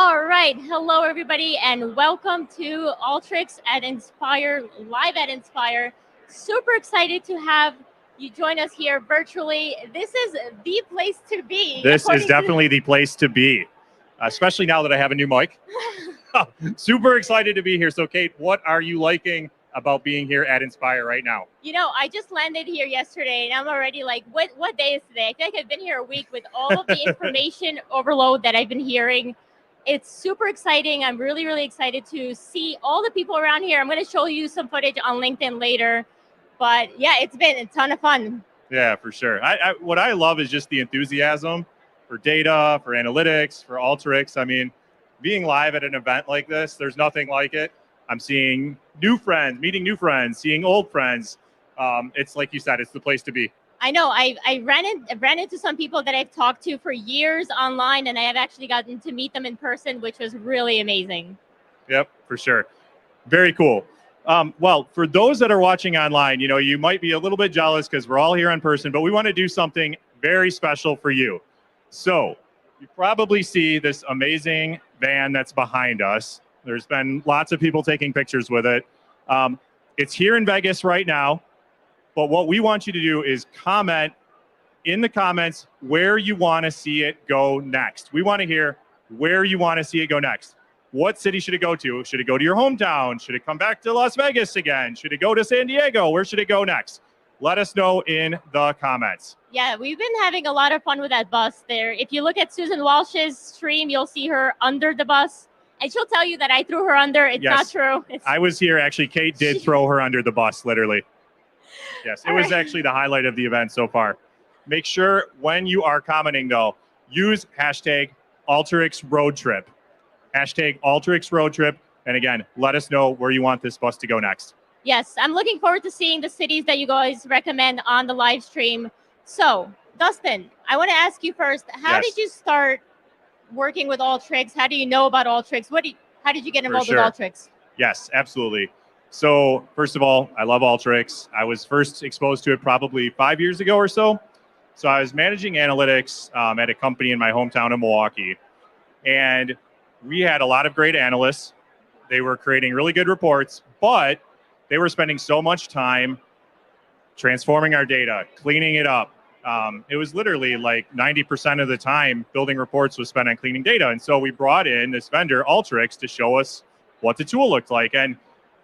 All right. Hello, everybody, and welcome to Alteryx at Inspire, live at Inspire. Super excited to have you join us here virtually. This is the place to be. This is definitely the place to be, especially now that I have a new mic. Super excited to be here. So, Kate, what are you liking about being here at Inspire right now? You know, I just landed here yesterday, and I'm already like, what day is today? I think I've been here a week with all of the information overload that I've been hearing. It's super exciting. I'm really, really excited to see all the people around here. I'm going to show you some footage on LinkedIn later. But yeah, it's been a ton of fun. Yeah, for sure. What I love is just the enthusiasm for data, for analytics, for Alteryx. I mean, being live at an event like this, there's nothing like it. I'm seeing new friends, meeting new friends, seeing old friends. It's like you said, it's the place to be. I know. I ran into some people that I've talked to for years online, and I have actually gotten to meet them in person, which was really amazing. Yep, for sure. Very cool. Well, for those that are watching online, you might be a little bit jealous because we're all here in person, but we want to do something very special for you. So you probably see this amazing van that's behind us. There's been lots of people taking pictures with it. It's here in Vegas right now. But what we want you to do is comment in the comments where you want to see it go next. We want to hear where you want to see it go next. What city should it go to? Should it go to your hometown? Should it come back to Las Vegas again? Should it go to San Diego? Where should it go next? Let us know in the comments. Yeah, we've been having a lot of fun with that bus there. If you look at Susan Walsh's stream, you'll see her under the bus. And she'll tell you that I threw her under. It's not true. I was here. Actually, Kate did throw her under the bus, literally. Yes, it was actually the highlight of the event so far. Make sure when you are commenting, though, use hashtag Alteryx Road Trip. Hashtag Alteryx Road Trip. And again, let us know where you want this bus to go next. Yes, I'm looking forward to seeing the cities that you guys recommend on the live stream. So, Dustin, I want to ask you first, how did you start working with Alteryx? How do you know about Alteryx? How did you get involved with Alteryx? Yes, absolutely. So first of all, I love Alteryx. I was first exposed to it probably 5 years ago or so. So I was managing analytics at a company in my hometown of Milwaukee. And we had a lot of great analysts. They were creating really good reports, but they were spending so much time transforming our data, cleaning it up. It was literally like 90% of the time building reports was spent on cleaning data. And so we brought in this vendor, Alteryx, to show us what the tool looked like. And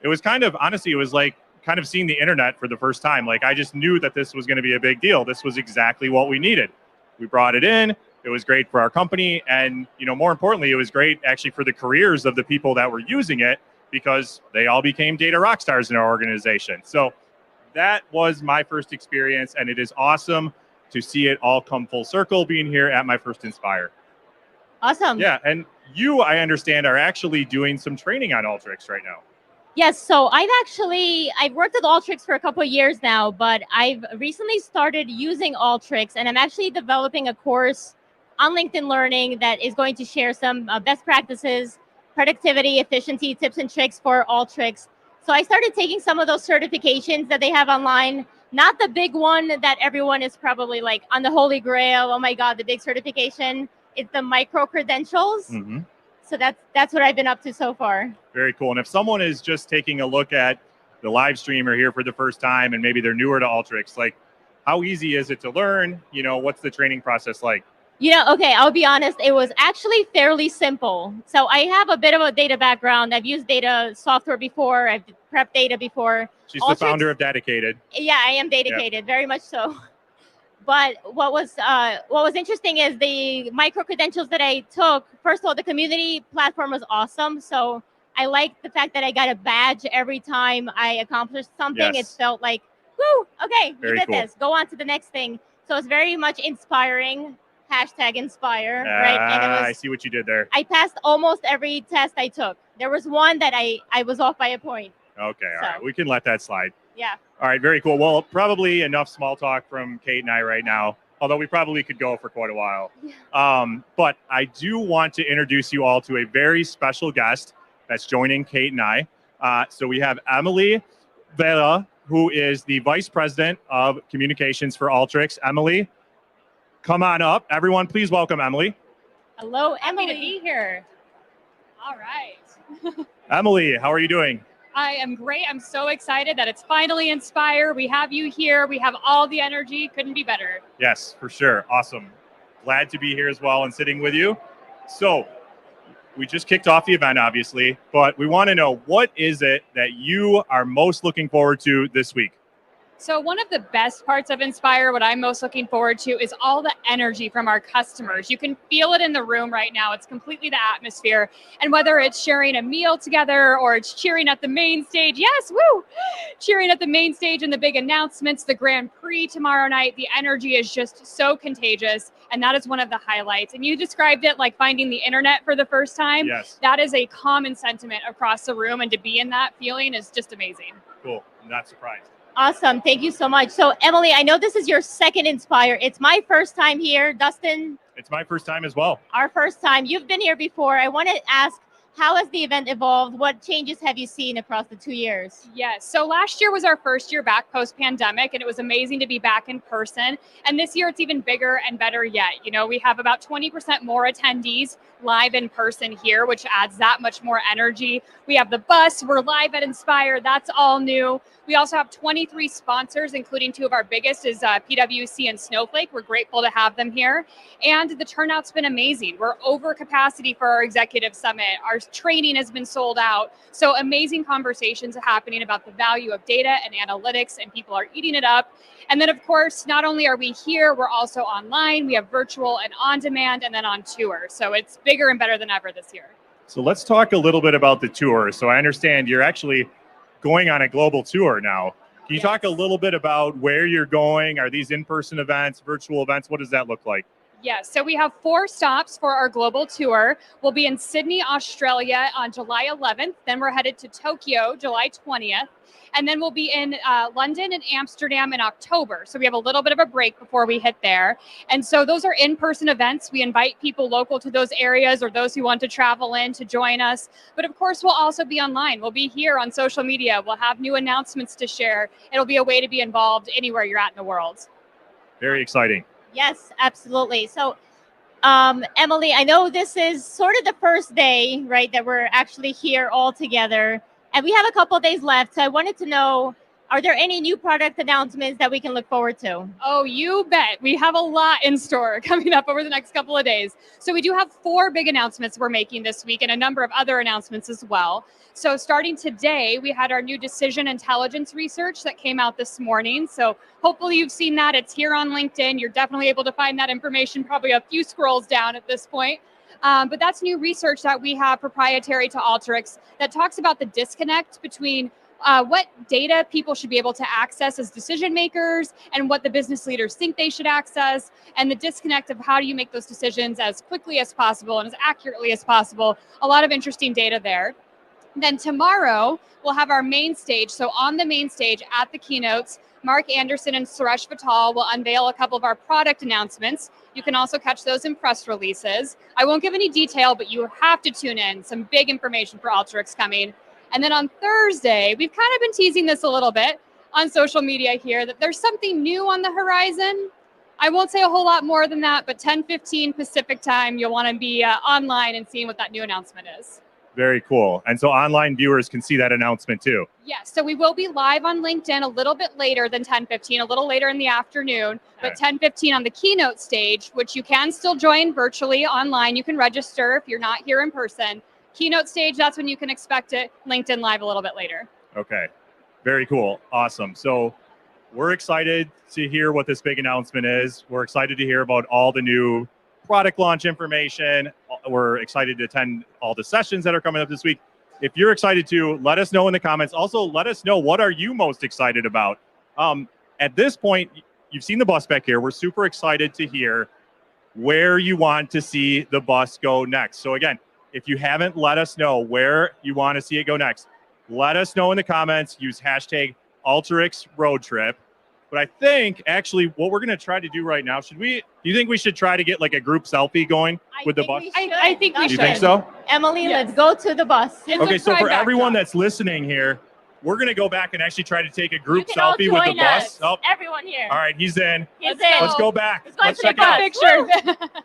it was honestly, it was like kind of seeing the internet for the first time. Like I just knew that this was going to be a big deal. This was exactly what we needed. We brought it in. It was great for our company. And, more importantly, it was great actually for the careers of the people that were using it because they all became data rock stars in our organization. So that was my first experience. And it is awesome to see it all come full circle being here at my first Inspire. Awesome. Yeah. And you, I understand, are actually doing some training on Alteryx right now. Yes, so I've worked with Alteryx for a couple of years now, but I've recently started using Alteryx, and I'm actually developing a course on LinkedIn Learning that is going to share some best practices, productivity, efficiency, tips and tricks for Alteryx. So I started taking some of those certifications that they have online, not the big one that everyone is probably like on the holy grail, oh my God, the big certification. It's the micro credentials. Mm-hmm. So that's what I've been up to so far. Very cool. And if someone is just taking a look at the live stream or here for the first time and maybe they're newer to Alteryx, like how easy is it to learn? What's the training process like? Okay, I'll be honest. It was actually fairly simple. So I have a bit of a data background. I've used data software before. I've prepped data before. She's the founder of Dedicated. Yeah, I am dedicated, very much so. But what was interesting is the micro credentials that I took. First of all, the community platform was awesome. So I liked the fact that I got a badge every time I accomplished something. It felt like, woo, okay, you did this. Go on to the next thing. So it's very much inspiring. Hashtag inspire, right? And I see what you did there. I passed almost every test I took. There was one that I was off by a point. Okay, all right. We can let that slide. Yeah. All right, very cool. Well, probably enough small talk from Kate and I right now, although we probably could go for quite a while. Yeah. But I do want to introduce you all to a very special guest that's joining Kate and I. So we have Emily Vela, who is the Vice President of Communications for Alteryx. Emily, come on up. Everyone, please welcome Emily. Hello, Emily. Happy to be here. All right. Emily, how are you doing? I am great. I'm so excited that it's finally Inspire. We have you here. We have all the energy. Couldn't be better. Yes, for sure. Awesome. Glad to be here as well and sitting with you. So, we just kicked off the event, obviously, but we want to know, what is it that you are most looking forward to this week? So one of the best parts of Inspire, what I'm most looking forward to, is all the energy from our customers. You can feel it in the room right now. It's completely the atmosphere. And whether it's sharing a meal together or it's cheering at the main stage, yes, woo! Cheering at the main stage and the big announcements, the Grand Prix tomorrow night, the energy is just so contagious. And that is one of the highlights. And you described it like finding the internet for the first time. Yes. That is a common sentiment across the room. And to be in that feeling is just amazing. Cool. I'm not surprised. Awesome. Thank you so much. So, Emily, I know this is your second Inspire. It's my first time here. Dustin, It's my first time as well. our first time. You've been here before. I want to ask, how has the event evolved? What changes have you seen across the 2 years? Yes. So last year was our first year back post-pandemic, and it was amazing to be back in person. And this year it's even bigger and better yet. You know, we have about 20% more attendees live in person here, which adds that much more energy. We have the bus. We're live at Inspire. That's all new. We also have 23 sponsors, including two of our biggest is PwC and Snowflake. We're grateful to have them here. And the turnout's been amazing. We're over capacity for our executive summit. Our training has been sold out. So amazing conversations are happening about the value of data and analytics, and people are eating it up. And then, of course, not only are we here, we're also online. We have virtual and on demand, and then on tour. So it's bigger and better than ever this year. So let's talk a little bit about the tour. So I understand you're actually going on a global tour now. Can you talk a little bit about where you're going? Are these in-person events, virtual events? What does that look like? Yes, so we have 4 stops for our global tour. We'll be in Sydney, Australia on July 11th. Then we're headed to Tokyo, July 20th. And then we'll be in London and Amsterdam in October. So we have a little bit of a break before we hit there. And so those are in-person events. We invite people local to those areas or those who want to travel in to join us. But of course, we'll also be online. We'll be here on social media. We'll have new announcements to share. It'll be a way to be involved anywhere you're at in the world. Very exciting. Yes, absolutely. So, Emily, I know this is sort of the first day, right, that we're actually here all together. And we have a couple of days left. So I wanted to know, are there any new product announcements that we can look forward to? Oh, you bet. We have a lot in store coming up over the next couple of days. So we do have 4 big announcements we're making this week and a number of other announcements as well. So starting today, we had our new decision intelligence research that came out this morning. So hopefully you've seen that. It's here on LinkedIn. You're definitely able to find that information probably a few scrolls down at this point. But that's new research that we have proprietary to Alteryx that talks about the disconnect between what data people should be able to access as decision makers and what the business leaders think they should access, and the disconnect of how do you make those decisions as quickly as possible and as accurately as possible. A lot of interesting data there. Then tomorrow, we'll have our main stage. So on the main stage at the keynotes, Mark Anderson and Suresh Vittal will unveil a couple of our product announcements. You can also catch those in press releases. I won't give any detail, but you have to tune in. Some big information for Alteryx coming. And then on Thursday, we've kind of been teasing this a little bit on social media here, that there's something new on the horizon. I won't say a whole lot more than that, but 10:15 Pacific time, you'll want to be online and seeing what that new announcement is. Very cool. And so online viewers can see that announcement too. Yes, so we will be live on LinkedIn a little bit later than 10:15, a little later in the afternoon, but 10:15 on the keynote stage, which you can still join virtually online. You can register if you're not here in person. Keynote stage, that's when you can expect it. LinkedIn live a little bit later. Okay. Very cool. Awesome. So we're excited to hear what this big announcement is. We're excited to hear about all the new product launch information. We're excited to attend all the sessions that are coming up this week. If you're excited to, let us know in the comments. Also, let us know, what are you most excited about? At this point, you've seen the bus back here. We're super excited to hear where you want to see the bus go next. So again, if you haven't let us know where you want to see it go next, let us know in the comments. Use hashtag Alteryx Road Trip. But I think actually what we're going to try to do right now, do you think we should try to get like a group selfie going with the bus? I think we should. You think so? Emily, Yes. let's go to the bus. It's Okay, a so for pride everyone backdrop. that's listening here, we're going to go back and actually try to take a group You can all selfie with the join bus. us. Oh, Everyone here. all right, he's in. He's Let's in. go. Let's go back. Let's go Let's to the check it out. bus. Picture.